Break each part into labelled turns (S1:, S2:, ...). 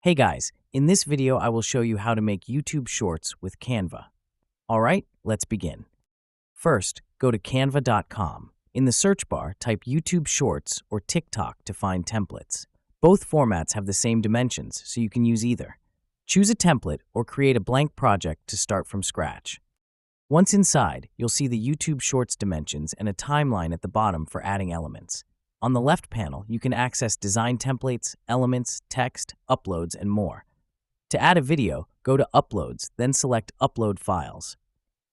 S1: Hey guys, in this video I will show you how to make YouTube Shorts with Canva. Alright, let's begin. First, go to canva.com. In the search bar, type YouTube Shorts or TikTok to find templates. Both formats have the same dimensions, so you can use either. Choose a template or create a blank project to start from scratch. Once inside, you'll see the YouTube Shorts dimensions and a timeline at the bottom for adding elements. On the left panel, you can access design templates, elements, text, uploads, and more. To add a video, go to Uploads, then select Upload Files.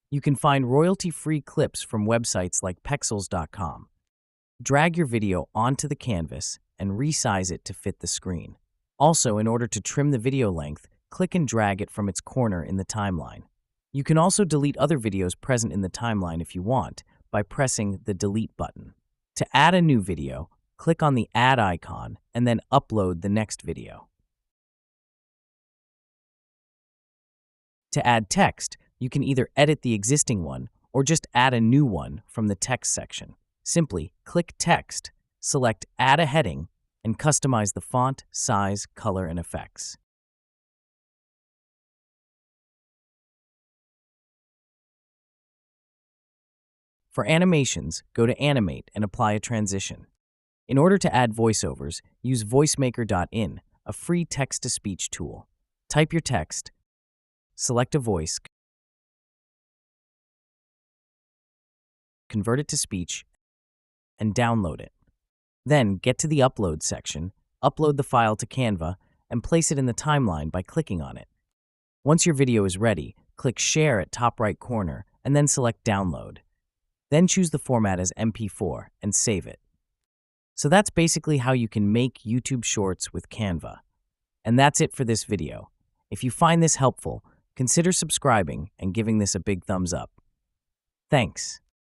S1: You can find royalty-free clips from websites like pexels.com. Drag your video onto the canvas and resize it to fit the screen. Also, in order to trim the video length, click and drag it from its corner in the timeline. You can also delete other videos present in the timeline if you want by pressing the Delete button. To add a new video, click on the Add icon and then upload the next video. To add text, you can either edit the existing one or just add a new one from the text section. Simply click Text, select Add a heading, and customize the font, size, color, and effects. For animations, go to Animate and apply a transition. In order to add voiceovers, use voicemaker.in, a free text-to-speech tool. Type your text, select a voice, convert it to speech, and download it. Then get to the Upload section, upload the file to Canva, and place it in the timeline by clicking on it. Once your video is ready, click Share at top right corner and then select Download. Then choose the format as MP4 and save it. So that's basically how you can make YouTube Shorts with Canva. And that's it for this video. If you find this helpful, consider subscribing and giving this a big thumbs up. Thanks.